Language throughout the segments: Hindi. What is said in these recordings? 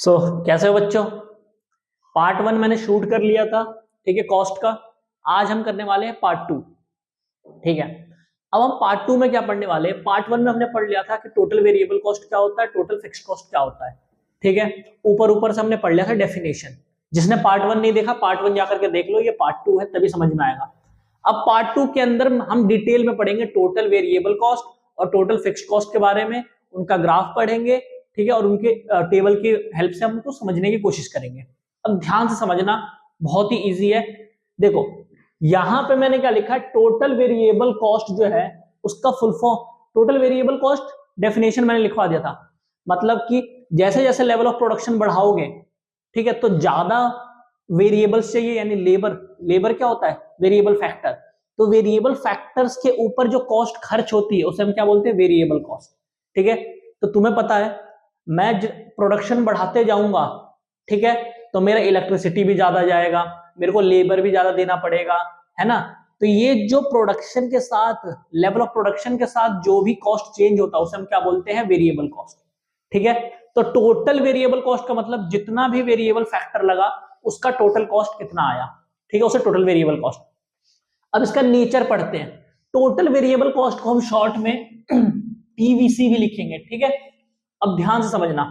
कैसे हो बच्चों। पार्ट वन मैंने शूट कर लिया था, ठीक है, कॉस्ट का। आज हम करने वाले हैं पार्ट टू। ठीक है, अब हम पार्ट टू में क्या पढ़ने वाले हैं। पार्ट वन में हमने पढ़ लिया था कि टोटल वेरिएबल कॉस्ट क्या होता है, टोटल फिक्स्ड कॉस्ट क्या होता है। ठीक है, ऊपर ऊपर से हमने पढ़ लिया था डेफिनेशन। जिसने पार्ट वन नहीं देखा, पार्ट वन जाकर के देख लो, ये पार्ट टू है, तभी समझ में आएगा। अब पार्ट टू के अंदर हम डिटेल में पढ़ेंगे टोटल वेरिएबल कॉस्ट और टोटल फिक्स्ड कॉस्ट के बारे में, उनका ग्राफ पढ़ेंगे। ठीक है, और उनके टेबल की हेल्प से हम उनको समझने की कोशिश करेंगे। अब ध्यान से समझना, बहुत ही इजी है। देखो यहां पे मैंने क्या लिखा है, टोटल वेरिएबल कॉस्ट जो है उसका full form, total variable cost definition मैंने लिखवा दिया था। मतलब कि जैसे जैसे लेवल ऑफ प्रोडक्शन बढ़ाओगे, ठीक है, तो ज्यादा वेरिएबल्स चाहिए, यानी लेबर। लेबर क्या होता है, वेरिएबल फैक्टर। तो वेरिएबल फैक्टर्स के ऊपर जो कॉस्ट खर्च होती है उसे हम क्या बोलते हैं, वेरिएबल कॉस्ट। ठीक है, तो तुम्हें पता है मैं प्रोडक्शन बढ़ाते जाऊंगा, ठीक है, तो मेरा इलेक्ट्रिसिटी भी ज्यादा जाएगा, मेरे को लेबर भी ज्यादा देना पड़ेगा, है ना। तो ये जो प्रोडक्शन के साथ, लेवल ऑफ प्रोडक्शन के साथ जो भी कॉस्ट चेंज होता है उसे हम क्या बोलते हैं, वेरिएबल कॉस्ट। ठीक है, तो टोटल वेरिएबल कॉस्ट का मतलब जितना भी वेरिएबल फैक्टर लगा उसका टोटल कॉस्ट कितना आया, ठीक है, उसे टोटल वेरिएबल कॉस्ट। अब इसका नेचर पढ़ते हैं। टोटल वेरिएबल कॉस्ट को हम शॉर्ट में टीवीसी भी लिखेंगे। ठीक है, अब ध्यान से समझना,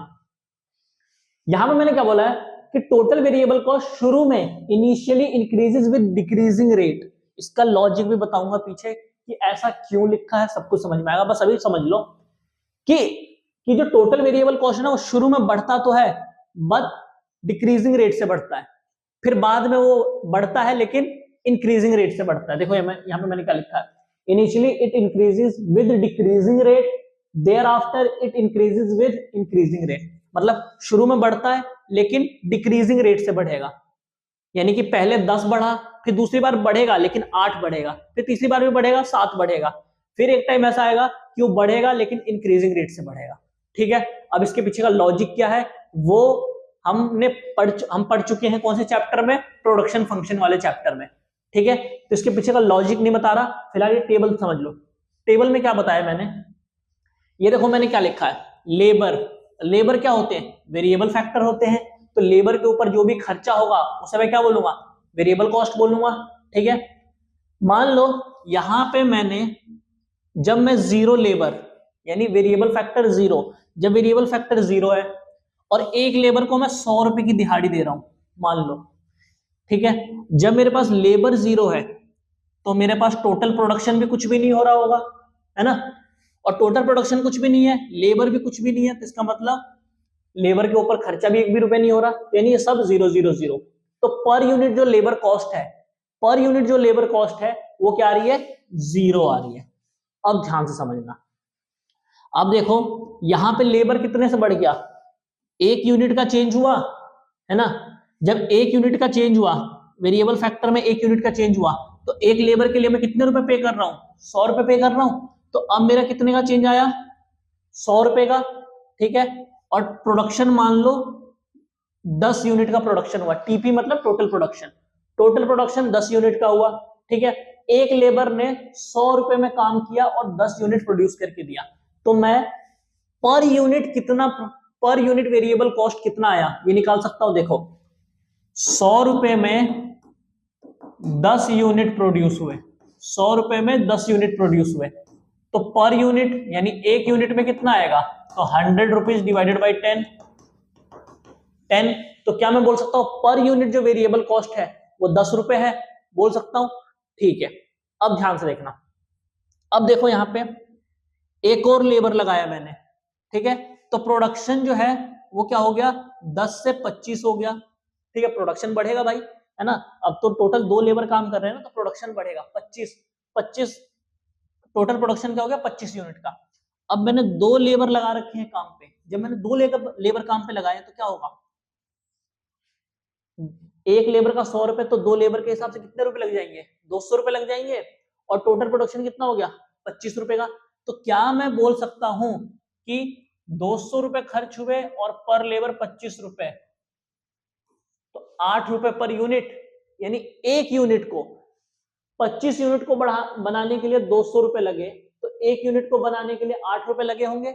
यहां पे मैंने क्या बोला है कि टोटल वेरिएबल कॉस्ट शुरू में initially increases with decreasing rate. इसका लॉजिक भी बताऊंगा पीछे कि ऐसा क्यों लिखा है, सब कुछ समझ में आएगा। बस अभी समझ लो कि जो टोटल वेरिएबल कॉस्ट है ना, वो शुरू में बढ़ता तो है बट डिक्रीजिंग रेट से बढ़ता है, फिर बाद में वो बढ़ता है लेकिन इंक्रीजिंग रेट से बढ़ता है। देखो यहाँ पे मैंने क्या लिखा है, initially it increases with decreasing rate, thereafter it increases with increasing rate. मतलब शुरू में बढ़ता है लेकिन डिक्रीजिंग रेट से बढ़ेगा, यानी कि पहले 10 बढ़ा, फिर दूसरी बार बढ़ेगा लेकिन 8 बढ़ेगा, फिर तीसरी बार भी बढ़ेगा 7 बढ़ेगा, फिर एक टाइम ऐसा आएगा कि वो बढ़ेगा लेकिन इंक्रीजिंग रेट से बढ़ेगा। ठीक है, अब इसके पीछे का लॉजिक क्या है वो हम पढ़ चुके हैं, कौन से चैप्टर में, प्रोडक्शन फंक्शन वाले चैप्टर में। ठीक है, तो इसके पीछे का लॉजिक नहीं बता रहा, फिलहाल ये टेबल समझ लो। टेबल में क्या बताया मैंने, ये देखो मैंने क्या लिखा है, लेबर। लेबर क्या होते हैं, वेरिएबल फैक्टर होते हैं। तो लेबर के ऊपर जो भी खर्चा होगा उसे मैं क्या बोलूंगा, वेरिएबल कॉस्ट बोलूंगा। ठीक है, मान लो यहां पे मैंने, जब मैं जीरो लेबर, यानी वेरिएबल फैक्टर जीरो, जब वेरिएबल फैक्टर जीरो है और एक लेबर को मैं 100 रुपए की दिहाड़ी दे रहा हूं, मान लो, ठीक है, जब मेरे पास लेबर जीरो है तो मेरे पास टोटल प्रोडक्शन भी कुछ भी नहीं हो रहा होगा, है ना। और टोटल प्रोडक्शन कुछ भी नहीं है, लेबर भी कुछ भी नहीं है, तो इसका मतलब लेबर के ऊपर खर्चा भी एक भी रुपए नहीं हो रहा, यानी ये सब जीरो जीरो जीरो। तो पर यूनिट जो लेबर कॉस्ट है, पर यूनिट जो लेबर कॉस्ट है वो क्या आ रही है, जीरो आ रही है। अब ध्यान से समझना, अब देखो यहां पे लेबर कितने से बढ़ गया, एक यूनिट का चेंज हुआ, है ना। जब एक यूनिट का चेंज हुआ, वेरिएबल फैक्टर में एक यूनिट का चेंज हुआ, तो एक लेबर के लिए मैं कितने रुपए पे कर रहा हूं, 100 रुपए पे कर रहा हूं। तो अब मेरा कितने का चेंज आया, 100 रुपए का। ठीक है, और प्रोडक्शन मान लो 10 यूनिट का प्रोडक्शन हुआ, टीपी मतलब total production, total production 10 unit का हुआ। ठीक है, एक लेबर ने 100 रुपए में काम किया और 10 यूनिट प्रोड्यूस करके दिया, तो मैं पर यूनिट कितना, पर यूनिट वेरिएबल कॉस्ट कितना आया ये निकाल सकता हूं। देखो 100 रुपए में 10 यूनिट प्रोड्यूस हुए, 100 रुपए में 10 यूनिट प्रोड्यूस हुए, तो पर यूनिट यानी एक यूनिट में कितना आएगा, तो 100 रुपीज डिवाइडेड बाई 10। तो क्या मैं बोल सकता हूं पर यूनिट जो वेरिएबल कॉस्ट है वो 10 रुपए है, बोल सकता हूं। ठीक है, अब ध्यान से देखना, अब देखो यहां पे एक और लेबर लगाया मैंने, ठीक है, तो प्रोडक्शन जो है वो क्या हो गया, 10 से 25 हो गया। ठीक है, प्रोडक्शन बढ़ेगा भाई, है ना। अब तो टोटल 2 लेबर काम कर रहे हैं ना, तो प्रोडक्शन बढ़ेगा 25 टोटल प्रोडक्शन क्या हो गया, 25 यूनिट का। अब मैंने 2 लेबर लगा रखे हैं काम पे, जब मैंने 2 लेबर काम पे लगाए तो क्या होगा, एक लेबर का 100 रुपए, तो 2 लेबर के हिसाब से कितने रुपए लग जाएंगे, 200 रुपए लग जाएंगे, और टोटल प्रोडक्शन कितना हो गया, 25 रुपए का। तो क्या मैं बोल सकता हूं कि 200 रुपए खर्च हुए और पर लेबर 25 रुपए, तो 8 रुपए पर यूनिट, यानी एक यूनिट को, 25 यूनिट को बनाने के लिए 200 रुपए लगे, तो एक यूनिट को बनाने के लिए 8 रुपए लगे होंगे।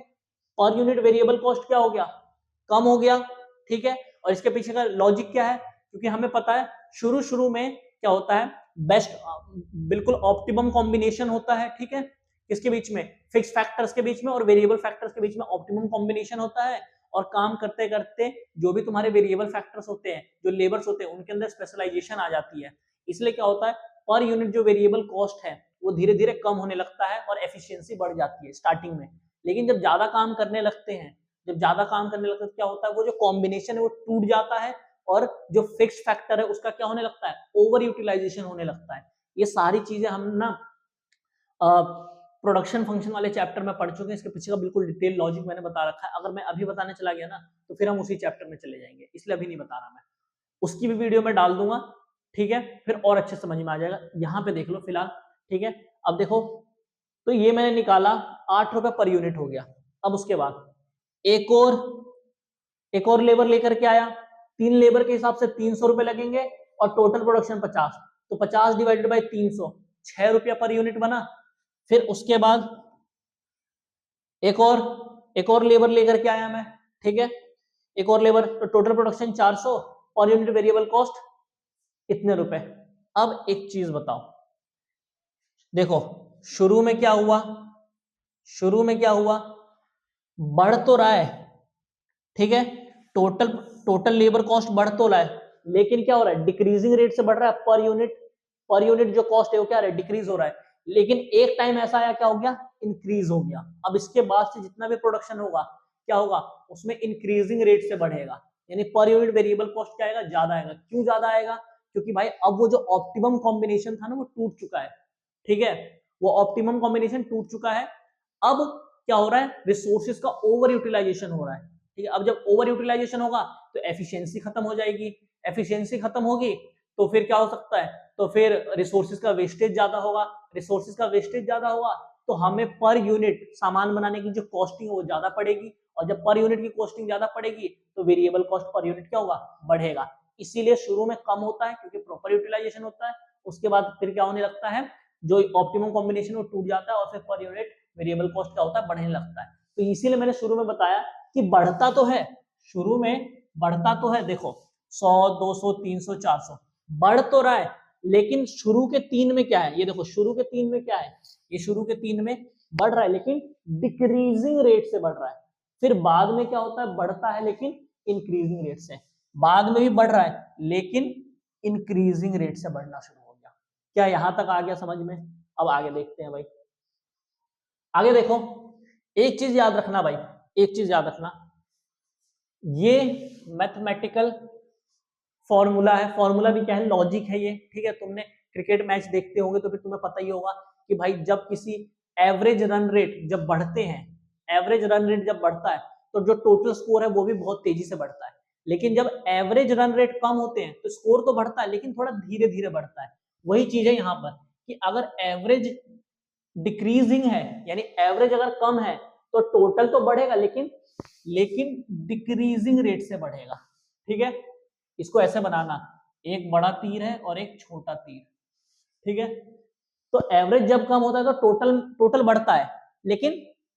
पर यूनिट वेरिएबल कॉस्ट क्या हो गया, कम हो गया। ठीक है। और इसके पीछे का लॉजिक क्या है, क्योंकि हमें पता है शुरू शुरू में क्या होता है, बेस्ट बिल्कुल ऑप्टिमम कॉम्बिनेशन होता है, ठीक है। किसके बीच में, फिक्स फैक्टर्स के बीच में और वेरिएबल फैक्टर्स के बीच में ऑप्टिमम कॉम्बिनेशन होता है। और काम करते करते जो भी तुम्हारे वेरिएबल फैक्टर्स होते हैं, जो लेबर्स होते हैं, उनके अंदर स्पेशलाइजेशन आ जाती है। इसलिए क्या होता है, पर यूनिट जो वेरिएबल कॉस्ट है वो धीरे धीरे कम होने लगता है और एफिशिएंसी बढ़ जाती है स्टार्टिंग में। लेकिन जब ज्यादा काम करने लगते हैं, जब ज्यादा काम करने लगते हैं क्या होता है, वो जो कॉम्बिनेशन है वो टूट जाता है और जो फिक्स फैक्टर है उसका क्या होने लगता है, ओवर यूटिलाइजेशन होने लगता है। ये सारी चीजें हम ना प्रोडक्शन फंक्शन वाले चैप्टर में पढ़ चुके हैं। इसके पीछे का बिल्कुल डिटेल लॉजिक मैंने बता रखा है। अगर मैं अभी बताने चला गया ना तो फिर हम उसी चैप्टर में चले जाएंगे, इसलिए अभी नहीं बता रहा मैं। उसकी भी वीडियो में डाल दूंगा, ठीक है, फिर और अच्छे समझ में आ जाएगा। यहाँ पे देख लो फिलहाल, ठीक है। अब देखो, तो ये मैंने निकाला 8 रुपए पर यूनिट हो गया। अब उसके बाद एक और लेबर लेकर के आया, 3 लेबर के हिसाब से 300 रुपए लगेंगे और टोटल प्रोडक्शन 50, तो 50 डिवाइडेड बाई 300, 6 रुपया पर यूनिट बना। फिर उसके बाद एक और लेबर लेकर के आया मैं, ठीक है, एक और लेबर, तो total production 400, per unit variable cost इतने रुपए। अब एक चीज बताओ, देखो शुरू में क्या हुआ, शुरू में क्या हुआ, बढ़ तो रहा है, ठीक है, टोटल लेबर कॉस्ट बढ़ तो रहा है, लेकिन क्या हो रहा है, डिक्रीजिंग रेट से बढ़ रहा है। पर यूनिट जो कॉस्ट है वो क्या है, डिक्रीज हो रहा है। लेकिन एक टाइम ऐसा आया, क्या हो गया, इंक्रीज हो गया। अब इसके बाद से जितना भी प्रोडक्शन होगा क्या होगा, उसमें इंक्रीजिंग रेट से बढ़ेगा, यानी पर यूनिट वेरिएबल कॉस्ट क्या आएगा, ज्यादा आएगा। क्यों ज्यादा आएगा, क्योंकि भाई अब वो जो ऑप्टिमम कॉम्बिनेशन था ना वो टूट चुका है, ठीक है, वो ऑप्टिमम कॉम्बिनेशन टूट चुका है। अब क्या हो रहा है, रिसोर्सेज का ओवर यूटिलाइजेशन हो रहा है, ठीक है। अब जब ओवर यूटिलाइजेशन होगा तो एफिशिएंसी खत्म हो जाएगी, एफिशिएंसी खत्म होगी तो फिर क्या हो सकता है, तो फिर रिसोर्सेज का वेस्टेज ज्यादा होगा, रिसोर्सेज का वेस्टेज ज्यादा होगा तो हमें पर यूनिट सामान बनाने की जो कॉस्टिंग है वो ज्यादा पड़ेगी, और जब पर यूनिट की कॉस्टिंग ज्यादा पड़ेगी तो वेरिएबल कॉस्ट पर यूनिट क्या होगा, बढ़ेगा। इसीलिए शुरू में कम होता है क्योंकि प्रॉपर यूटिलाइजेशन होता है, उसके बाद फिर क्या होने लगता है, जो ऑप्टिमम कॉम्बिनेशन वो टूट जाता है और फिर पर यूनिट वेरिएबल कॉस्ट क्या होता है, बढ़ने लगता है। तो इसीलिए मैंने शुरू में बताया कि बढ़ता तो है, शुरू में बढ़ता तो है, देखो 100 200 300 400 बढ़ तो रहा है, लेकिन शुरू के 3 में क्या है, ये देखो शुरू के 3 में क्या है, ये शुरू के 3 में बढ़ रहा है लेकिन डिक्रीजिंग रेट से बढ़ रहा है। फिर बाद में क्या होता है, बढ़ता है लेकिन इंक्रीजिंग रेट से, बाद में भी बढ़ रहा है लेकिन इंक्रीजिंग रेट से बढ़ना शुरू हो गया। क्या यहां तक आ गया समझ में? अब आगे देखते हैं भाई, आगे देखो, एक चीज याद रखना भाई, एक चीज याद रखना, ये मैथमेटिकल फॉर्मूला है, फॉर्मूला भी क्या है, लॉजिक है ये, ठीक है। तुमने क्रिकेट मैच देखते होंगे तो फिर तुम्हें पता ही होगा कि भाई जब किसी एवरेज रन रेट जब बढ़ते हैं, एवरेज रन रेट जब बढ़ता है तो जो टोटल स्कोर है वो भी बहुत तेजी से बढ़ता है। लेकिन जब एवरेज रन रेट कम होते हैं तो स्कोर तो बढ़ता है लेकिन थोड़ा धीरे धीरे बढ़ता है। वही चीज है यहाँ पर कि अगर एवरेज डिक्रीजिंग है, यानी एवरेज अगर कम है तो टोटल तो बढ़ेगा लेकिन डिक्रीजिंग रेट से बढ़ेगा, ठीक है। इसको ऐसे बनाना, एक बड़ा तीर है और एक छोटा तीर, ठीक है। तो एवरेज जब कम होता है तो टोटल बढ़ता है लेकिन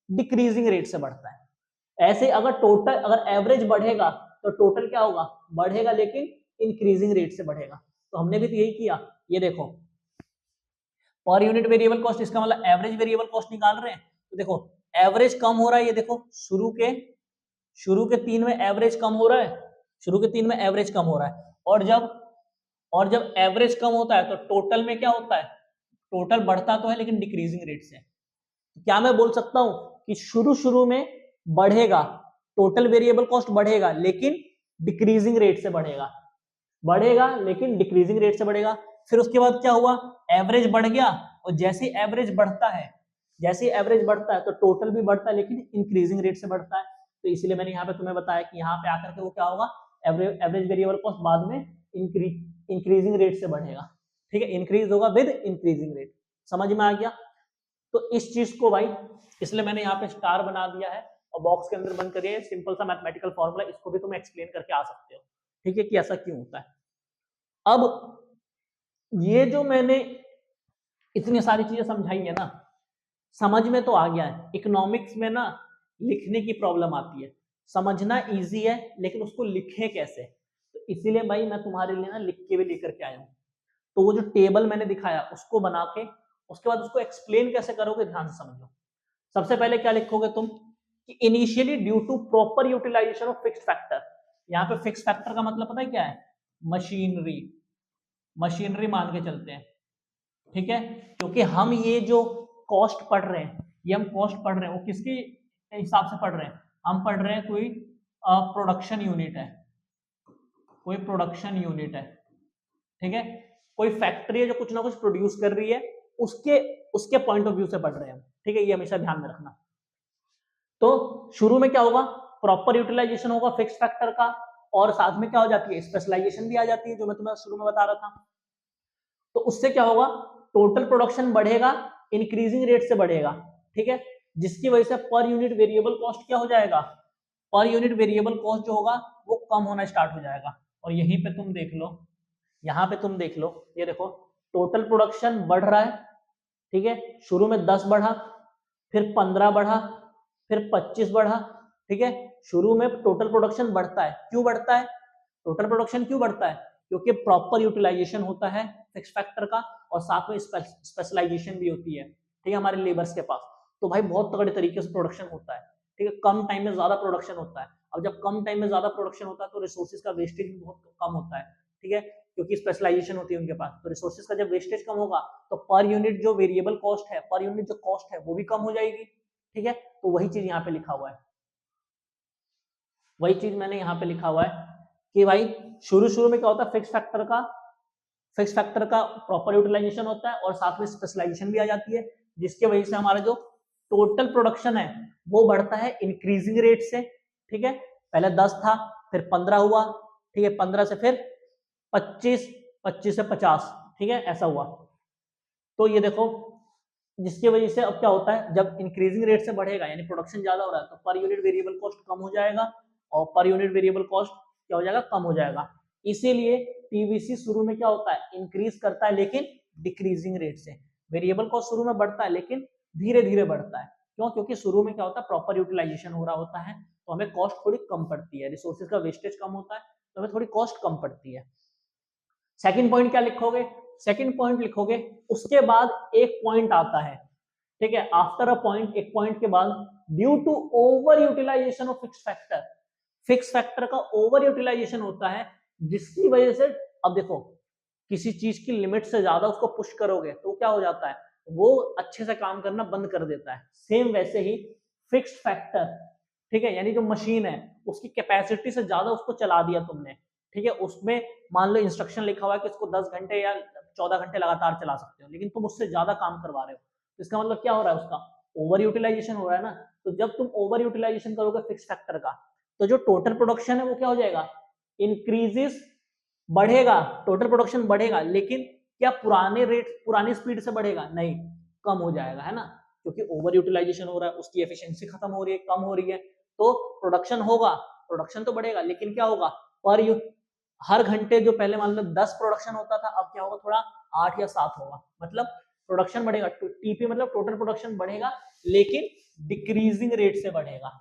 डिक्रीजिंग रेट से बढ़ता है। ऐसे अगर एवरेज बढ़ेगा तो टोटल क्या होगा, बढ़ेगा लेकिन इंक्रीजिंग रेट से बढ़ेगा। तो हमने भी तो यही किया, ये देखो पर यूनिट वेरिएबल कॉस्ट, इसका मतलब एवरेज वेरिएबल कॉस्ट निकाल रहे हैं। तो देखो एवरेज कम हो रहा है, ये देखो शुरू के 3 में एवरेज कम हो रहा है, शुरू के 3 में एवरेज कम हो रहा है, और जब एवरेज कम होता है तो टोटल में क्या होता है, टोटल बढ़ता तो है लेकिन डिक्रीजिंग रेट से। तो क्या मैं बोल सकता हूं कि शुरू में बढ़ेगा, टोटल वेरिएबल कॉस्ट बढ़ेगा लेकिन डिक्रीजिंग रेट से बढ़ेगा लेकिन डिक्रीजिंग रेट से बढ़ेगा। फिर उसके बाद क्या हुआ, एवरेज बढ़ गया, और जैसे एवरेज बढ़ता है तो टोटल भी बढ़ता है लेकिन इंक्रीजिंग रेट से बढ़ता है। तो इसलिए मैंने यहाँ पे तुम्हें बताया कि यहाँ पे आकर के वो क्या होगा, एवरेज वेरिएबल कॉस्ट बाद में इंक्रीजिंग रेट से बढ़ेगा, ठीक है, इंक्रीज होगा विद इंक्रीजिंग रेट। समझ में आ गया? तो इस चीज को भाई, इसलिए मैंने यहाँ पे स्टार बना दिया है और बॉक्स के अंदर बंद करिए, सिंपल सा मैथमेटिकल फॉर्मूला, इसको भी तुम एक्सप्लेन करके आ सकते हो, ठीक है, कि ऐसा क्यों होता है। अब ये जो मैंने इतनी सारी चीजें समझाई है ना, समझ में तो आ गया है। इकोनॉमिक्स में ना लिखने की प्रॉब्लम आती है, समझना इजी है लेकिन उसको लिखे कैसे, तो इसीलिए भाई मैं तुम्हारे लिए ना लिख के भी लेकर के आया हूँ। तो वो जो टेबल मैंने दिखाया उसको बना के उसके बाद उसको एक्सप्लेन कैसे करोगे ध्यान से समझो। सबसे पहले क्या लिखोगे तुम कि initially due to proper utilisation of fixed factor. यहाँ पे फिक्स्ड फैक्टर का मतलब पता है क्या है? मशीनरी, मशीनरी मान के चलते हैं, ठीक है। क्योंकि हम ये जो कॉस्ट पढ़ रहे हैं, ये हम कॉस्ट पढ़ रहे हैं वो किसके हिसाब से पढ़ रहे हैं? हम पढ़ रहे हैं कोई प्रोडक्शन यूनिट है, कोई प्रोडक्शन यूनिट है, ठीक है। कोई फैक्ट्री है जो कुछ ना कुछ प्रोड्यूस कर रही है, उसके उसके पॉइंट ऑफ व्यू से पढ़ रहे हैं, ठीक है। ये हमेशा ध्यान में रखना। तो शुरू में क्या होगा? प्रॉपर यूटिलाइजेशन होगा फिक्स फैक्टर का, और साथ में क्या हो जाती है? स्पेशलाइजेशन भी आ जाती है, जो मैं तुम्हें शुरू में बता रहा था। तो उससे क्या होगा? टोटल प्रोडक्शन बढ़ेगा, इंक्रीजिंग रेट से बढ़ेगा, ठीक है। जिसकी वजह से पर यूनिट वेरिएबल कॉस्ट क्या हो जाएगा? पर यूनिट वेरिएबल कॉस्ट जो होगा वो कम होना स्टार्ट हो जाएगा। और यहीं पे तुम देख लो, यहाँ पे तुम देख लो, ये देखो टोटल प्रोडक्शन बढ़ रहा है, ठीक है। शुरू में 10 बढ़ा, फिर 15 बढ़ा, फिर 25 बढ़ा, ठीक है। शुरू में टोटल प्रोडक्शन बढ़ता है, क्यों बढ़ता है? टोटल प्रोडक्शन क्यों बढ़ता है? क्योंकि प्रॉपर यूटिलाइजेशन होता है फिक्स फैक्टर का, और साथ में स्पेशलाइजेशन भी होती है, ठीक है, हमारे लेबर्स के पास। तो भाई बहुत तगड़े तरीके से प्रोडक्शन होता है, ठीक है। कम टाइम में ज्यादा प्रोडक्शन होता है। अब जब कम टाइम में ज्यादा प्रोडक्शन होता है तो रिसोर्सेज का वेस्टेज भी बहुत कम होता है, ठीक है, क्योंकि स्पेशलाइजेशन होती है उनके पास। तो रिसोर्सेज का जब वेस्टेज कम होगा तो पर यूनिट जो वेरिएबल कॉस्ट है, पर यूनिट जो कॉस्ट है वो भी कम हो जाएगी, ठीक है। तो वही चीज यहाँ पे लिखा हुआ है, वही चीज मैंने यहाँ पे लिखा हुआ है कि भाई शुरू में क्या होता है? फिक्स फैक्टर का प्रॉपर यूटिलाइजेशन होता है और साथ में स्पेशलाइजेशन भी आ जाती है, जिसकी वजह से हमारा जो टोटल प्रोडक्शन है वो बढ़ता है इंक्रीजिंग रेट से, ठीक है। पहले 10 था, फिर 15 हुआ, ठीक है, 15 से फिर 25, 25 से 50, ठीक है, ऐसा हुआ। तो ये देखो, जिसकी वजह से अब क्या होता है? जब इंक्रीजिंग रेट से बढ़ेगा यानी प्रोडक्शन ज्यादा हो रहा है तो पर यूनिट वेरिएबल कॉस्ट कम हो जाएगा, और पर यूनिट वेरिएबल कॉस्ट क्या हो जाएगा? कम हो जाएगा। इसीलिए टीवीसी शुरू में क्या होता है? इंक्रीज करता है लेकिन डिक्रीजिंग रेट से। वेरिएबल कॉस्ट शुरू में बढ़ता है लेकिन धीरे धीरे बढ़ता है। क्यों? क्योंकि शुरू में क्या होता है? प्रॉपर यूटिलाइजेशन हो रहा होता है, तो हमें कॉस्ट थोड़ी कम पड़ती है, रिसोर्सेज का वेस्टेज कम होता है तो हमें थोड़ी कॉस्ट कम पड़ती है। सेकंड पॉइंट क्या लिखोगे? सेकंड पॉइंट लिखोगे, उसके बाद एक पॉइंट आता है, ठीक है, आफ्टर अ पॉइंट, एक पॉइंट के बाद, due to over utilisation of fix factor. Fix factor का ओवर यूटिलाइजेशन होता है जिसकी वजह से, अब देखो, किसी चीज की लिमिट से ज्यादा उसको पुश करोगे तो क्या हो जाता है? वो अच्छे से काम करना बंद कर देता है। सेम वैसे ही फिक्स्ड फैक्टर, ठीक है, यानी जो मशीन है उसकी कैपेसिटी से ज्यादा उसको चला दिया तुमने, ठीक है, उसमें मान लो इंस्ट्रक्शन लिखा हुआ है कि इसको 10 घंटे या 14 घंटे लगातार चला सकते हो, लेकिन तुम उससे ज्यादा काम करवा रहे हो, तो इसका मतलब क्या हो रहा है? उसका ओवर यूटिलाइजेशन हो रहा है ना। तो जब तुम ओवर यूटिलाइजेशन करोगे फिक्स फैक्टर का, तो जो टोटल प्रोडक्शन है वो क्या हो जाएगा? इंक्रीजेस, बढ़ेगा, टोटल प्रोडक्शन बढ़ेगा, लेकिन क्या पुराने रेट, पुरानी स्पीड से बढ़ेगा? नहीं, कम हो जाएगा, है ना, क्योंकि ओवर यूटिलाइजेशन हो रहा है, उसकी एफिशिएंसी खत्म हो रही है, कम हो रही है। तो प्रोडक्शन होगा, प्रोडक्शन तो बढ़ेगा, लेकिन क्या होगा? पर हर घंटे जो पहले मान लो 10 प्रोडक्शन होता था, अब क्या होगा? थोड़ा 8 या 7 होगा, मतलब प्रोडक्शन बढ़ेगा। टीपी मतलब टोटल प्रोडक्शन बढ़ेगा लेकिन डिक्रीजिंग रेट से बढ़ेगा,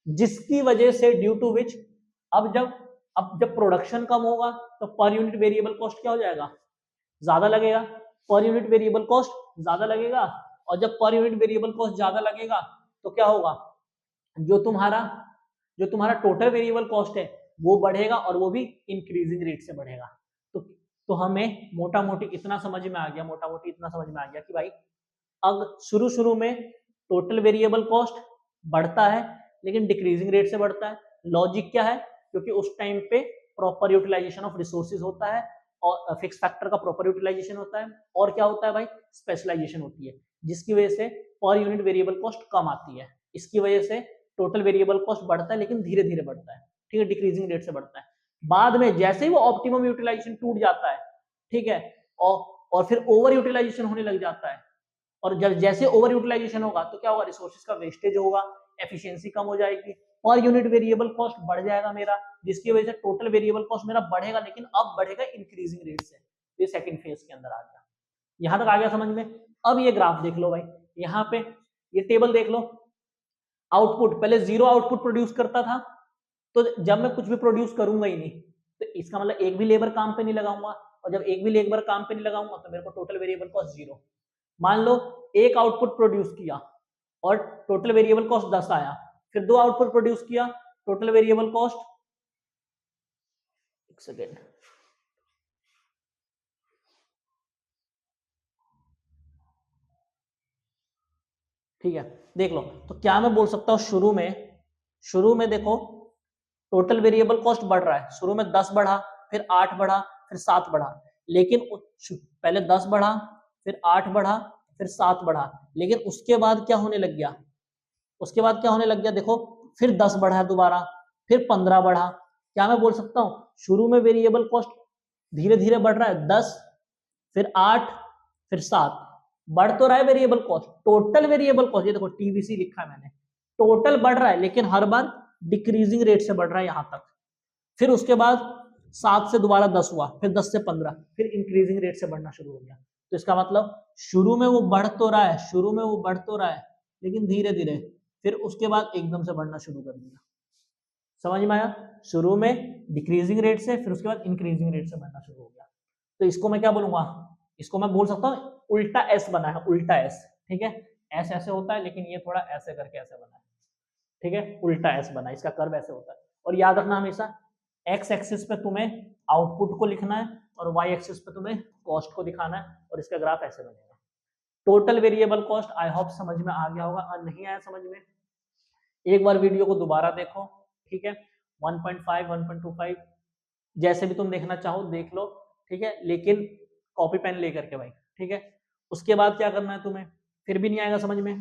जिसकी वजह से ड्यू टू विच, अब जब प्रोडक्शन कम होगा तो पर यूनिट वेरिएबल कॉस्ट क्या हो जाएगा? ज्यादा लगेगा। पर यूनिट वेरिएबल कॉस्ट ज्यादा लगेगा, और जब पर यूनिट वेरिएबल कॉस्ट ज्यादा लगेगा तो क्या होगा? जो तुम्हारा टोटल वेरिएबल कॉस्ट है वो बढ़ेगा, और वो भी इंक्रीजिंग रेट से बढ़ेगा। तो हमें मोटा मोटी इतना समझ में आ गया कि भाई अब शुरू में टोटल वेरिएबल कॉस्ट बढ़ता है लेकिन डिक्रीजिंग रेट से बढ़ता है। लॉजिक क्या है? क्योंकि उस टाइम पे प्रॉपर यूटिलाइजेशन ऑफ रिसोर्सेज होता है, और फिक्स फैक्टर का प्रॉपर यूटिलाइजेशन होता है, और क्या होता है भाई? स्पेशलाइजेशन होती है, जिसकी वजह से पर यूनिट वेरिएबल कॉस्ट कम आती है। इसकी वजह से टोटल वेरिएबल कॉस्ट बढ़ता है लेकिन धीरे धीरे बढ़ता है, ठीक है, डिक्रीजिंग रेट से बढ़ता है। बाद में जैसे ही वो ऑप्टिमम यूटिलाइजेशन टूट जाता है, ठीक है, और फिर ओवर यूटिलाइजेशन होने लग जाता है, और जब जैसे ओवर यूटिलाइजेशन होगा तो क्या होगा? रिसोर्सेज का वेस्टेज होगा, एफिशिएंसी कम हो जाएगी, पर यूनिट वेरिएबल कॉस्ट बढ़ जाएगा मेरा, जिसकी वजह से टोटल वेरिएबल कॉस्ट मेरा बढ़ेगा, लेकिन अब बढ़ेगा इंक्रीजिंग रेट से। ये सेकंड फेज के अंदर आ गया। यहां तक आ गया समझ में? अब ये ग्राफ देख लो भाई, यहाँ पे ये टेबल देख लो। आउटपुट पहले 0 आउटपुट प्रोड्यूस करता था, तो जब मैं कुछ भी प्रोड्यूस करूंगा ही नहीं, तो इसका मतलब एक भी लेबर काम पे नहीं लगाऊंगा, और जब एक भी लेबर काम पे नहीं लगाऊंगा तो मेरे को टोटल वेरिएबल कॉस्ट 0। मान लो एक आउटपुट प्रोड्यूस किया और टोटल वेरिएबल कॉस्ट 10 आया, फिर 2 आउटपुट प्रोड्यूस किया, टोटल वेरिएबल कॉस्ट, एक सेकेंड, ठीक है, देख लो। तो क्या मैं बोल सकता हूं, शुरू में देखो टोटल वेरिएबल कॉस्ट बढ़ रहा है, शुरू में 10 बढ़ा, फिर 8 बढ़ा, फिर 7 बढ़ा, लेकिन पहले 10 बढ़ा, फिर 8 बढ़ा, फिर 7 बढ़ा, लेकिन उसके बाद क्या होने लग गया, उसके बाद क्या होने लग गया, देखो फिर 10 बढ़ा दोबारा, फिर 15 बढ़ा। क्या मैं बोल सकता हूं शुरू में वेरिएबल कॉस्ट धीरे धीरे बढ़ रहा है, 10 फिर 8 फिर 7, बढ़ तो रहा है variable cost, total variable cost, ये देखो टीवीसी लिखा है मैंने, टोटल बढ़ रहा है लेकिन हर बार डिक्रीजिंग रेट से बढ़ रहा है यहां तक। फिर उसके बाद 7 से दोबारा 10 हुआ, फिर 10 से 15, फिर इंक्रीजिंग रेट से बढ़ना शुरू हो गया। तो इसका मतलब शुरू में वो बढ़ तो रहा है, शुरू में वो बढ़ तो रहा है लेकिन धीरे धीरे, फिर उसके बाद एकदम से बढ़ना शुरू कर दिया। समझ में आया? शुरू में डिक्रीजिंग रेट से, फिर उसके बाद इंक्रीजिंग रेट से बढ़ना शुरू हो गया। तो इसको मैं क्या बोलूंगा, इसको मैं बोल सकता हूँ उल्टा एस बना है, उल्टा एस, ठीक है, एस ऐसे होता है लेकिन ये थोड़ा ऐसे करके ऐसे बना है, ठीक है, उल्टा एस बना है, इसका कर्व ऐसे होता है। और याद रखना हमेशा एक्स एक्सिस पे तुम्हें आउटपुट को लिखना है और वाई एक्सिस पे तुम्हें कॉस्ट को दिखाना है, और इसका ग्राफ ऐसे बनेगा। Total variable cost I hope समझ में आ गया होगा, और नहीं आया समझ में एक बार वीडियो को दोबारा देखो, ठीक है, 1.5 1.25 जैसे भी तुम देखना चाहो देख लो, ठीक है, लेकिन कॉपी पेन लेकर के भाई, ठीक है। उसके बाद क्या करना है तुम्हें, फिर भी नहीं आएगा समझ में,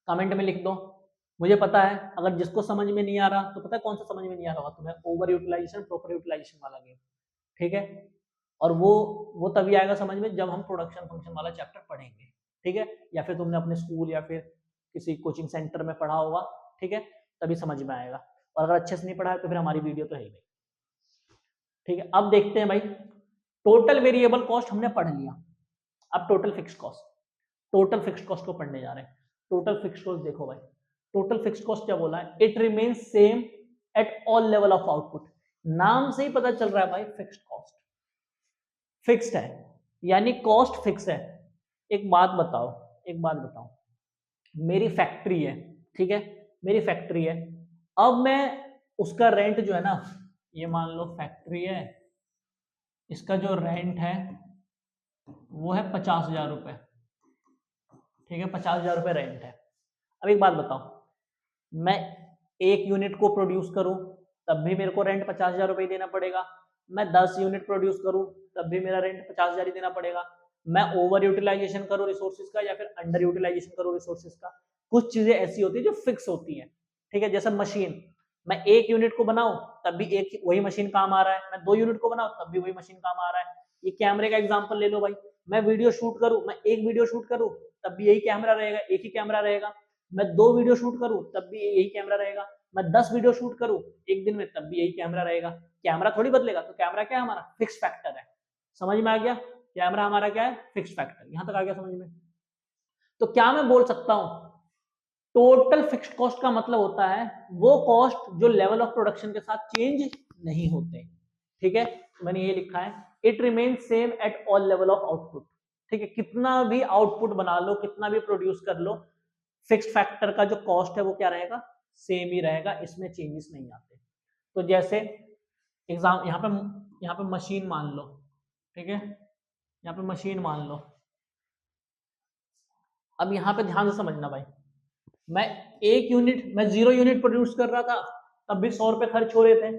कमेंट में लिख दो। मुझे पता है अगर जिसको समझ में नहीं आ रहा, तो पता है कौन सा समझ में नहीं आ रहा होगा तुम्हें, ओवर यूटिलाइजेशन प्रॉपर यूटिलाइजेशन वाला गेम, ठीक है। और वो तभी आएगा समझ में जब हम प्रोडक्शन फंक्शन वाला चैप्टर पढ़ेंगे, ठीक है, या फिर तुमने अपने स्कूल या फिर किसी कोचिंग सेंटर में पढ़ा होगा, ठीक है, तभी समझ में आएगा। और अगर अच्छे से नहीं पढ़ा है तो फिर हमारी वीडियो तो है ही भाई, ठीक है। अब देखते हैं भाई, टोटल वेरिएबल कॉस्ट हमने पढ़ लिया, अब total fix cost, total fix cost को पढ़ने जा रहे हैं। टोटल फिक्स कॉस्ट देखो भाई, टोटल फिक्स कॉस्ट क्या बोला है, it remains same at all level of output. नाम से ही पता चल रहा है भाई फिक्स्ड कॉस्ट फिक्स्ड है, यानी कॉस्ट फिक्स है। एक बात बताओ, मेरी फैक्ट्री है, ठीक है, मेरी फैक्ट्री है, अब मैं उसका रेंट जो है ना, ये मान लो फैक्ट्री है, इसका जो रेंट है वो है 50,000 रुपए, ठीक है, 50,000 रुपए रेंट है। अब एक बात बताओ, मैं एक यूनिट को प्रोड्यूस करूं तब भी मेरे को रेंट 50,000 रुपए देना पड़ेगा, मैं 10 यूनिट प्रोड्यूस करूं तब भी मेरा रेंट 50,000 ही देना पड़ेगा, मैं ओवर यूटिलाइजेशन करूं रिसोर्सेज का या फिर अंडर यूटिलाइजेशन करूं रिसोर्सेज का। कुछ चीजें ऐसी होती है जो फिक्स होती है, ठीक है, जैसे मशीन, मैं एक यूनिट को बनाऊं तब भी एक वही मशीन काम आ रहा है, मैं 2 यूनिट को बनाऊं तब भी वही मशीन काम आ रहा है। ये कैमरे का एग्जांपल ले लो भाई, मैं वीडियो शूट करूं, मैं एक वीडियो शूट करूं तब भी यही कैमरा रहेगा, एक ही कैमरा रहेगा, मैं 2 वीडियो शूट करूं तब भी यही कैमरा रहेगा, मैं 10 वीडियो शूट करूं एक दिन में तब भी यही कैमरा रहेगा, कैमरा थोड़ी बदलेगा। तो कैमरा क्या है हमारा, फिक्स फैक्टर है। समझ में आ गया, कैमरा हमारा क्या है, फिक्स फैक्टर। यहां तक आ गया समझ में? तो क्या मैं बोल सकता हूं, टोटल फिक्स्ड कॉस्ट का मतलब होता है वो कॉस्ट जो लेवल ऑफ प्रोडक्शन के साथ चेंज नहीं होते, ठीक है। मैंने ये लिखा है, it remains same at all level of output, ठीक है, कितना भी आउटपुट बना लो, कितना भी प्रोड्यूस कर लो, फिक्स्ड फैक्टर का जो कॉस्ट है वो क्या रहेगा, सेम ही रहेगा, इसमें चेंजेस नहीं आते। तो जैसे एग्जाम यहाँ पे मशीन मान लो, ठीक है, यहाँ पे मशीन मान लो। अब यहाँ पे ध्यान से समझना भाई, मैं 0 यूनिट प्रोड्यूस कर रहा था तब भी 100 रुपए खर्च हो रहे थे,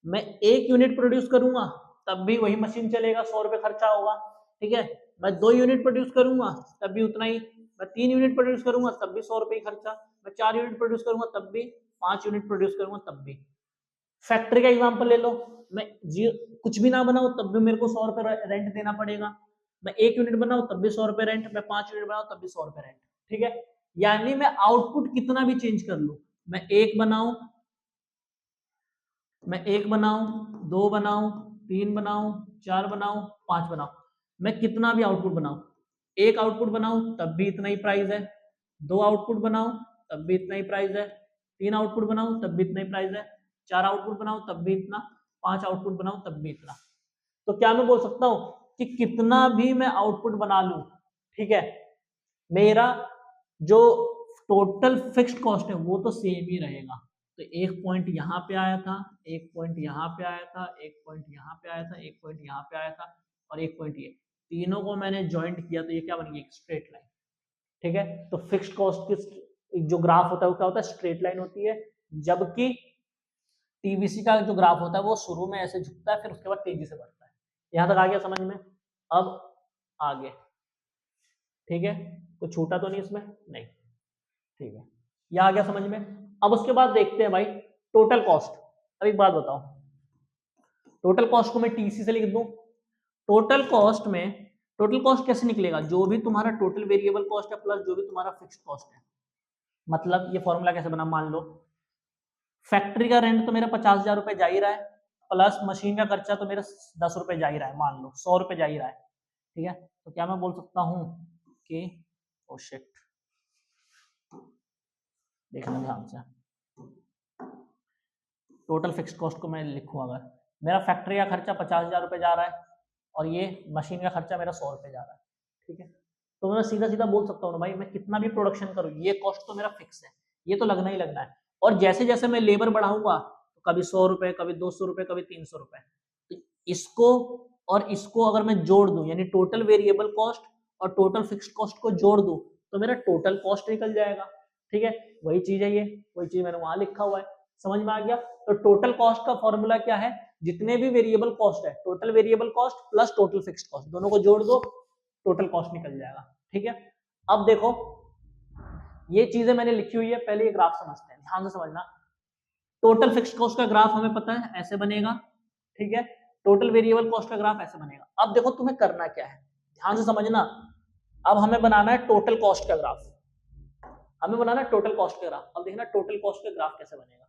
मैं 1 यूनिट प्रोड्यूस करूंगा तब भी वही मशीन चलेगा, 100 रुपए खर्चा होगा, ठीक है। मैं 2 यूनिट प्रोड्यूस करूंगा तब भी उतना ही, मैं 3 यूनिट प्रोड्यूस करूंगा तब भी 100 रुपए ही खर्चा, मैं 4 यूनिट प्रोड्यूस करूंगा तब भी, 5 यूनिट प्रोड्यूस करूंगा तब भी। फैक्ट्री का एग्जांपल ले लो, मैं कुछ भी ना बनाऊं तब भी मेरे को 100 रुपए रेंट देना पड़ेगा, मैं 1 यूनिट बनाऊं तब भी 100 रुपए रेंट, मैं 5 यूनिट बनाऊं तब भी 100 रुपए रेंट, ठीक है। यानी मैं आउटपुट कितना भी चेंज कर लूं, मैं एक बनाऊं, मैं 1 बनाऊं, 2 बनाऊं, 3 बनाऊं, 4 बनाऊं, 5 बनाऊं, मैं कितना भी आउटपुट बनाऊं, एक आउटपुट बनाऊं तब भी इतना ही प्राइस है, 2 आउटपुट बनाऊं तब भी इतना ही प्राइस है, 3 आउटपुट बनाऊं तब भी इतना ही प्राइस है, 4 आउटपुट बनाओ तब भी इतना, 5 आउटपुट बनाओ तब भी इतना। तो क्या मैं बोल सकता हूं कि कितना भी मैं आउटपुट बना लूं, ठीक है, मेरा जो टोटल फिक्स्ड कॉस्ट है वो तो सेम ही रहेगा। तो एक पॉइंट यहाँ पे आया था, एक पॉइंट यहाँ पे आया था, एक पॉइंट यहाँ पे आया था, एक पॉइंट यहाँ पे आया था, और एक पॉइंट ये, तीनों को मैंने ज्वाइंट किया तो ये क्या बन गई, एक स्ट्रेट लाइन। ठीक है, तो फिक्स्ड कॉस्ट की जो ग्राफ होता है वो क्या होता है, स्ट्रेट लाइन होती है, जबकि टीवीसी का जो ग्राफ होता है वो शुरू में ऐसे झुकता है, फिर उसके बाद तेजी से बढ़ता है। यहां तक आ गया समझ में? अब आगे, ठीक है, कुछ छूटा तो नहीं इसमें? नहीं, ठीक है, यह आ गया समझ में। अब उसके बाद देखते हैं भाई टोटल कॉस्ट। अब एक बात बताओ, टोटल कॉस्ट को मैं टीसी से लिख दूं, टोटल कॉस्ट में, टोटल कॉस्ट कैसे निकलेगा, जो भी तुम्हारा टोटल वेरिएबल कॉस्ट है प्लस जो भी तुम्हारा फिक्स्ड कॉस्ट है। मतलब ये फॉर्मूला कैसे बना, मान लो फैक्ट्री का रेंट तो मेरा 50,000 रुपए जा ही रहा है, प्लस मशीन का खर्चा तो मेरा 10 रुपए जा ही रहा है, मान लो 100 रुपए जा ही रहा है, ठीक है। तो क्या मैं बोल सकता हूं कि ओ शिट, देखना ध्यान से, टोटल फिक्स्ड कॉस्ट को मैं लिखूं, अगर मेरा फैक्ट्री का खर्चा 50,000 रुपए जा रहा है और ये मशीन का खर्चा मेरा 100 रुपए जा रहा है, ठीक है, तो मैं सीधा सीधा बोल सकता हूँ ना भाई, मैं कितना भी प्रोडक्शन करूँ ये कॉस्ट तो मेरा फिक्स है, ये तो लगना ही लगना है। और जैसे जैसे मैं लेबर बढ़ाऊंगा तो कभी 100 रुपए, कभी 200 रुपए, कभी 300 रुपए, तो इसको और इसको अगर मैं जोड़ दूं, यानी टोटल वेरिएबल कॉस्ट और टोटल फिक्स्ड कॉस्ट को जोड़ दूं, तो मेरा टोटल कॉस्ट निकल जाएगा, ठीक है। वही चीज है, ये वही चीज मैंने वहां लिखा हुआ है, समझ में आ गया। तो टोटल कॉस्ट का फॉर्मूला क्या है, जितने भी वेरिएबल कॉस्ट है, total variable cost plus total fixed cost, दोनों को जोड़ दो, टोटल कॉस्ट निकल जाएगा, ठीक है। अब देखो ये चीजें मैंने लिखी हुई है, पहले ये ग्राफ समझते हैं, ध्यान से समझना। टोटल फिक्स्ड कॉस्ट का ग्राफ हमें पता है ऐसे बनेगा, ठीक है, टोटल वेरिएबल कॉस्ट का ग्राफ ऐसे बनेगा। अब देखो तुम्हें करना क्या है, ध्यान से समझना। अब हमें बनाना है टोटल कॉस्ट का ग्राफ, हमें बनाना है टोटल कॉस्ट का ग्राफ। अब देखना टोटल कॉस्ट का ग्राफ कैसे बनेगा।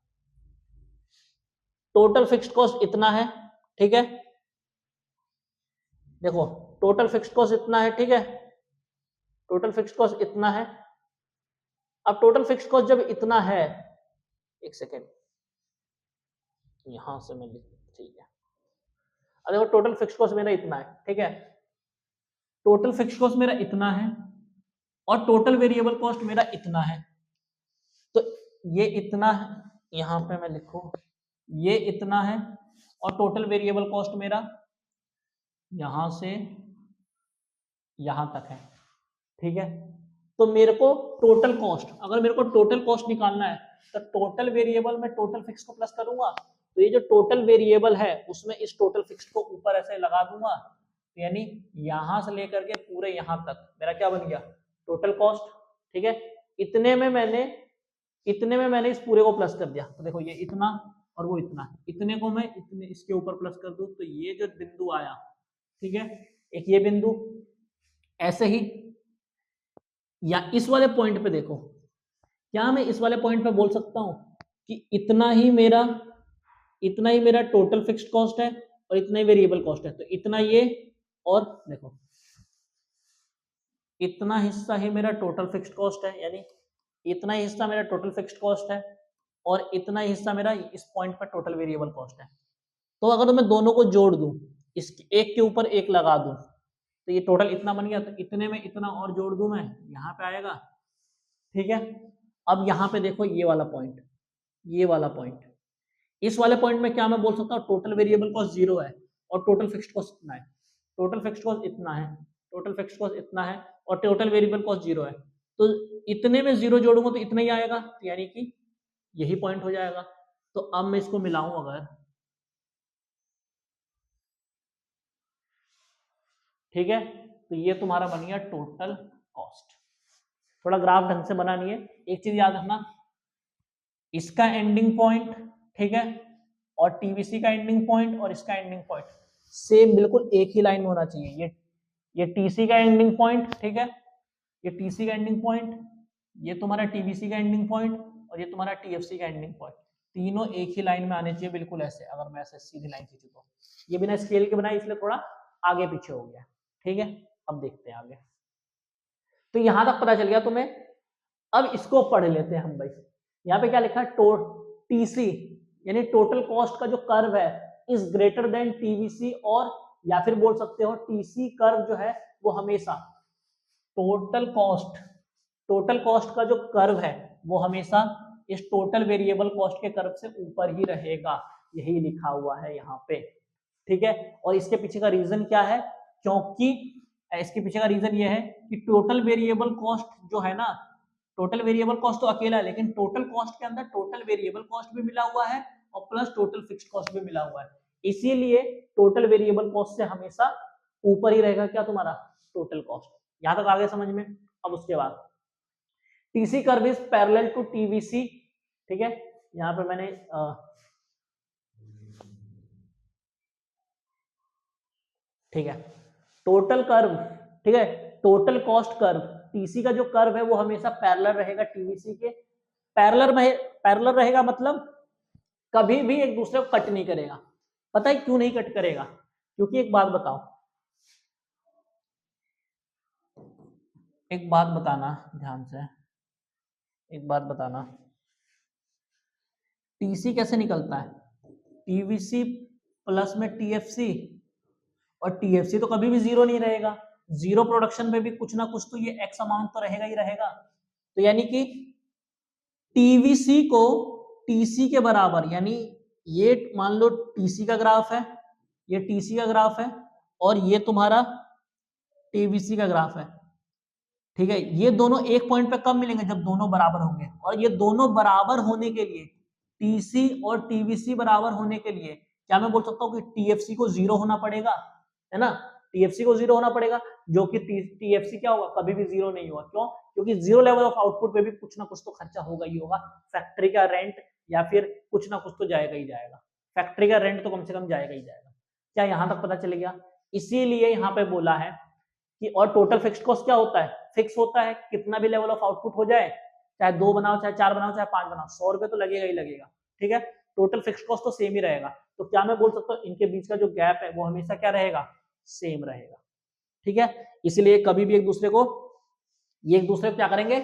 टोटल फिक्स्ड कॉस्ट इतना है, ठीक है, देखो टोटल फिक्स्ड कॉस्ट इतना है, ठीक है, टोटल फिक्स्ड कॉस्ट इतना है। अब टोटल फिक्स्ड कॉस्ट जब इतना है, एक सेकेंड यहां से मैं लिख, ठीक है, अब देखो टोटल फिक्स्ड कॉस्ट मेरा इतना है, ठीक है, टोटल फिक्स्ड कॉस्ट मेरा इतना है और टोटल वेरिएबल कॉस्ट मेरा इतना है। तो ये इतना है, यहां पे मैं लिखूं ये इतना है, और टोटल वेरिएबल कॉस्ट मेरा यहां से यहां तक है, ठीक है। तो मेरे को टोटल कॉस्ट, अगर मेरे को टोटल कॉस्ट निकालना है तो टोटल वेरिएबल में टोटल फिक्स को प्लस करूंगा, तो ये जो टोटल वेरिएबल है उसमें इस टोटल फिक्स को ऊपर ऐसे लगा दूंगा, यानी यहां से लेकर के पूरे यहां तक मेरा क्या बन गया, टोटल कॉस्ट, ठीक है। इतने में मैंने इस पूरे को प्लस कर दिया, तो देखो ये इतना और वो इतना, इतने को मैं इतने इसके ऊपर प्लस कर दूं, तो ये जो बिंदु आया, ठीक है, एक ये बिंदु, ऐसे ही या इस वाले पॉइंट पे देखो, क्या मैं इस वाले पॉइंट पे बोल सकता हूं कि इतना ही मेरा टोटल फिक्स्ड कॉस्ट है और इतना ही वेरिएबल कॉस्ट है, तो इतना ये, और देखो इतना हिस्सा ही मेरा टोटल फिक्स्ड कॉस्ट है, यानी इतना ही हिस्सा मेरा टोटल फिक्स्ड कॉस्ट है और इतना ही हिस्सा मेरा इस पॉइंट पर टोटल वेरिएबल कॉस्ट है। तो अगर मैं दोनों को जोड़ दूं, इस एक के ऊपर एक लगा दूं, तो ये टोटल इतना बन गया, तो इतने में इतना और जोड़ दूं मैं, यहां पे आएगा, ठीक है। अब यहां पे देखो ये वाला पॉइंट, ये वाला पॉइंट, इस वाले पॉइंट में क्या मैं बोल सकता हूँ, टोटल वेरिएबल कॉस्ट 0 है और टोटल फिक्स्ड कॉस्ट इतना है, टोटल फिक्स्ड कॉस्ट इतना है, टोटल फिक्स्ड कॉस्ट इतना है और टोटल वेरिएबल कॉस्ट 0 है। तो इतने में 0 जोड़ूंगा तो इतना ही आएगा, यानी कि यही पॉइंट हो जाएगा। तो अब मैं इसको मिलाऊं अगर, ठीक है, तो ये तुम्हारा बन गया टोटल कॉस्ट। थोड़ा ग्राफ ढंग से बना नहीं है, एक चीज याद रखना, इसका एंडिंग पॉइंट, ठीक है, और टीवीसी का एंडिंग पॉइंट और इसका एंडिंग पॉइंट सेम बिल्कुल एक ही लाइन में होना चाहिए। ये टीसी का एंडिंग पॉइंट, ठीक है, ये टीसी का एंडिंग पॉइंट, ये तुम्हारा टीवीसी का एंडिंग पॉइंट और ये तुम्हारा टीएफसी का एंडिंग पॉइंट, तीनों एक ही लाइन में आने चाहिए बिल्कुल ऐसे। अगर मैं ऐसे सीधी लाइन खींचू तो ये बिना स्केल के बनाई, इसलिए थोड़ा आगे पीछे हो गया, ठीक है। अब देखते हैं आगे, तो यहां तक पता चल गया तुम्हें। अब इसको पढ़ लेते हैं हम भाई, यहाँ पे क्या लिखा है, टीसी यानी टोटल कॉस्ट का जो कर्व है इज ग्रेटर देन टीवीसी, और या फिर बोल सकते हो टीसी कर्व जो है वो हमेशा टोटल कॉस्ट का जो कर्व है वो हमेशा इस टोटल वेरिएबल कॉस्ट के कर्व से ऊपर ही रहेगा, यही लिखा हुआ है यहाँ पे, ठीक है। और इसके पीछे का रीजन क्या है, क्योंकि इसके पीछे का रीजन ये है कि टोटल वेरिएबल कॉस्ट जो है ना, टोटल वेरिएबल कॉस्ट तो अकेला है, लेकिन टोटल कॉस्ट के अंदर टोटल वेरिएबल कॉस्ट भी मिला हुआ है और प्लस टोटल फिक्स्ड कॉस्ट भी मिला हुआ है, इसीलिए टोटल वेरिएबल कॉस्ट से हमेशा ऊपर ही रहेगा क्या तुम्हारा टोटल कॉस्ट। यहां तक आगे समझ में। अब उसके बाद TC curve is parallel to TVC, ठीक है। यहां पर मैंने ठीक है टोटल कर्व, ठीक है, टोटल कॉस्ट कर्व, टीसी का जो कर्व है वो हमेशा पैरेलल रहेगा टीवीसी के। पैरेलल रहेगा मतलब कभी भी एक दूसरे को कट नहीं करेगा। पता है क्यों नहीं कट करेगा, क्योंकि एक बात बताओ, एक बात बताना ध्यान से, एक बात बताना, टीसी कैसे निकलता है, टीवीसी प्लस में टीएफसी, और टीएफसी तो कभी भी जीरो नहीं रहेगा, जीरो प्रोडक्शन पे भी कुछ ना कुछ तो ये एक्स अमाउंट तो रहेगा ही रहेगा। तो यानी कि टीवीसी को टीसी के बराबर, यानी ये मान लो टीसी का ग्राफ है, ये टीसी का ग्राफ है, और ये तुम्हारा टीवीसी का ग्राफ है, ठीक है। ये दोनों एक पॉइंट पे कब मिलेंगे, जब दोनों बराबर होंगे, और ये दोनों बराबर होने के लिए, टीसी और टीवीसी बराबर होने के लिए क्या मैं बोल सकता हूँ कि टीएफसी को जीरो होना पड़ेगा, है ना, टीएफसी को जीरो होना पड़ेगा, जो कि टीएफसी क्या होगा, कभी भी जीरो नहीं होगा। क्यों, क्योंकि जीरो लेवल ऑफ आउटपुट पे भी कुछ ना कुछ तो खर्चा होगा ही होगा, फैक्ट्री का रेंट या फिर कुछ ना कुछ तो जाएगा ही जाएगा, फैक्ट्री का रेंट तो कम से कम जाएगा ही जाएगा। क्या यहाँ तक पता चल गया, इसीलिए यहाँ पे बोला है कि, और टोटल फिक्स्ड कॉस्ट क्या होता है, फिक्स होता है, कितना भी लेवल ऑफ आउटपुट हो जाए, चाहे 2 बनाओ चाहे 4 बनाओ चाहे 5 बनाओ, 100 रुपए तो लगेगा ही लगेगा, ठीक है। टोटल फिक्स्ड कॉस्ट तो सेम ही रहेगा, तो क्या मैं बोल सकता हूँ इनके बीच का जो गैप है वो हमेशा क्या रहेगा, सेम रहेगा, ठीक है। इसलिए कभी भी एक दूसरे को, ये एक दूसरे को क्या करेंगे,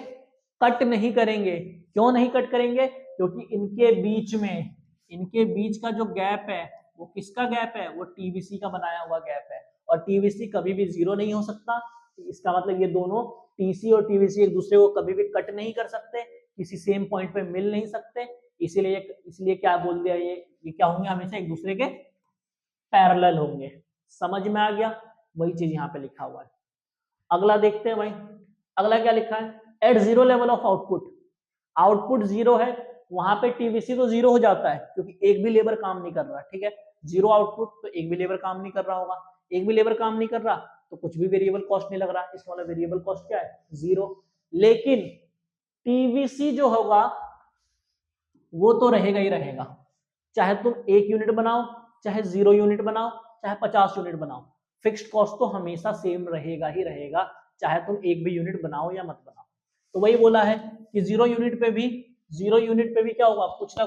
कट नहीं करेंगे। क्यों नहीं कट करेंगे, क्योंकि इनके बीच का जो गैप है वो किसका गैप है, वो टीवीसी का बनाया हुआ गैप है, और टीवीसी कभी भी जीरो नहीं हो सकता। इसका मतलब ये दोनों टीसी और टीवीसी एक दूसरे को कभी भी कट नहीं कर सकते, किसी सेम पॉइंट पे मिल नहीं सकते, इसलिए क्या बोल दिया, ये क्या होंगे, हमेशा एक दूसरे के पैरेलल होंगे। समझ में आ गया, वही चीज यहाँ पे लिखा हुआ है। अगला देखते हैं भाई, अगला क्या लिखा है, at zero level of output, output zero है, वहां पे टीवीसी तो जीरो हो जाता है क्योंकि एक भी लेबर काम नहीं कर रहा, ठीक है, जीरो आउटपुट तो एक भी लेबर काम नहीं कर रहा होगा, एक भी लेबर काम नहीं कर रहा तो कुछ भी वेरिएबल कॉस्ट नहीं लग रहा, इसका मतलब वेरिएबल कॉस्ट क्या है, जीरो। लेकिन टीवीसी जो होगा वो तो रहेगा ही रहेगा, चाहे तुम 1 यूनिट बनाओ, चाहे 0 यूनिट बनाओ, चाहे 50 यूनिट बनाओ, फिक्स्ड कॉस्ट तो हमेशा सेम रहेगा ही रहेगा, चाहे तुम एक भी यूनिट बनाओ या मत बनाओ। तो वही बोला है कि 0 यूनिट पे भी क्या होगा, कुछ ना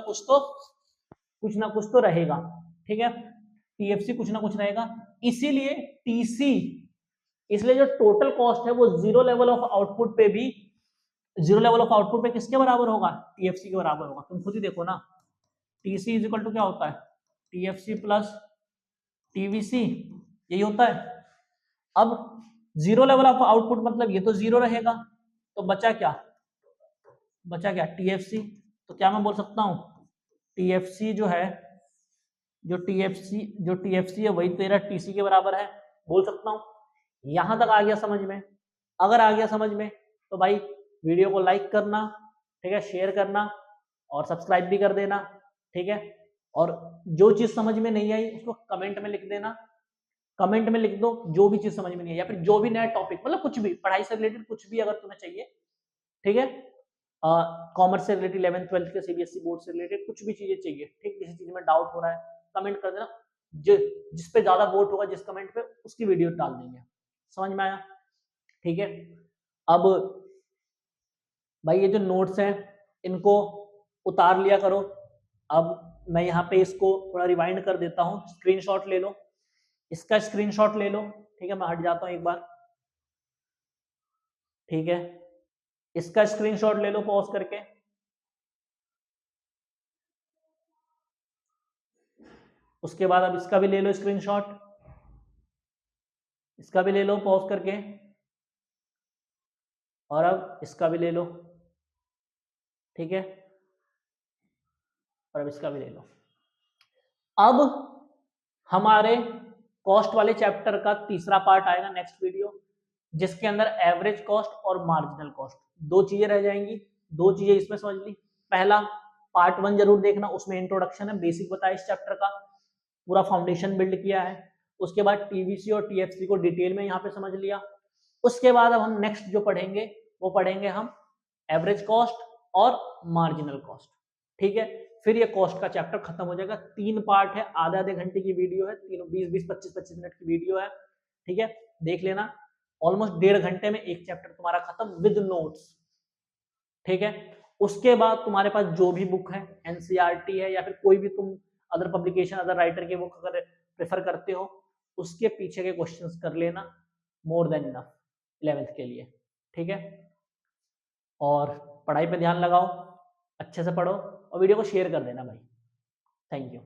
कुछ तो रहेगा, ठीक है, टीएफसी कुछ ना कुछ रहेगा, इसीलिए टीसी, इसलिए जो टोटल कॉस्ट है वो जीरो लेवल ऑफ आउटपुट पे किसके बराबर होगा, टीएफसी के बराबर होगा। तुम खुद ही देखो ना, टीसी इज इक्वल टू क्या होता है, टीएफसी प्लस टीवीसी, यही होता है। अब जीरो लेवल ऑफ आउटपुट मतलब ये तो जीरो रहेगा, तो बचा क्या टीएफसी, तो क्या मैं बोल सकता हूं टीएफसी जो टीएफसी है वही तेरा टीसी के बराबर है, बोल सकता हूं। यहां तक आ गया समझ में, अगर आ गया समझ में तो भाई वीडियो को लाइक करना, ठीक है, शेयर करना और सब्सक्राइब भी कर देना, ठीक है। और जो चीज समझ में नहीं आई उसको कमेंट में लिख देना, कमेंट में लिख दो जो भी चीज समझ में नहीं आई, या फिर जो भी नया टॉपिक, मतलब कुछ भी पढ़ाई से रिलेटेड कुछ भी अगर तुम्हें चाहिए, ठीक है, कॉमर्स से रिलेटेड 11th 12th के सीबीएसई बोर्ड से रिलेटेड कुछ भी चीजें चाहिए, ठीक, किसी चीज में डाउट हो रहा है कमेंट कर देना, जिस पे ज्यादा वोट होगा जिस कमेंट पे उसकी वीडियो डाल देंगे। समझ में आया, ठीक है। अब भाई ये जो नोट्स हैं इनको उतार लिया करो। अब मैं यहाँ पे इसको थोड़ा रिवाइंड कर देता हूँ, स्क्रीनशॉट ले लो, इसका स्क्रीनशॉट ले लो, ठीक है, मैं हट जाता हूँ एक बार, ठीक है, इसका स्क्रीनशॉट ले लो पॉज करके, उसके बाद अब इसका भी ले लो स्क्रीनशॉट, इसका भी ले लो पॉज करके, और अब इसका भी ले लो, ठीक है, और अब इसका भी ले लो। अब हमारे कॉस्ट वाले चैप्टर का तीसरा पार्ट आएगा नेक्स्ट वीडियो, जिसके अंदर एवरेज कॉस्ट और मार्जिनल कॉस्ट, दो चीजें रह जाएंगी। दो चीजें इसमें समझ ली। पहला पार्ट 1 जरूर देखना, उसमें इंट्रोडक्शन है, बेसिक बताया इस चैप्टर का, पूरा फाउंडेशन बिल्ड किया है। उसके बाद टीवीसी और टीएफसी को डिटेल में यहाँ पे समझ लिया। उसके बाद अब हम नेक्स्ट जो पढ़ेंगे वो पढ़ेंगे हम एवरेज कॉस्ट और मार्जिनल कॉस्ट, ठीक है। फिर ये कॉस्ट का चैप्टर खत्म हो जाएगा। 3 पार्ट है, आधे आधे घंटे की वीडियो है, तीनों 20-20, 25-25 मिनट की वीडियो है, ठीक है, देख लेना। ऑलमोस्ट 1.5 घंटे में एक चैप्टर तुम्हारा खत्म विद नोट्स, ठीक है। उसके बाद तुम्हारे पास जो भी बुक है, एनसीईआरटी है या फिर कोई भी तुम अदर पब्लिकेशन, अदर राइटर की बुक अगर प्रेफर करते हो, उसके पीछे के क्वेश्चंस कर लेना, मोर देन इनफ 11th के लिए, ठीक है। और पढ़ाई पे ध्यान लगाओ, अच्छे से पढ़ो और वीडियो को शेयर कर देना भाई। Thank you.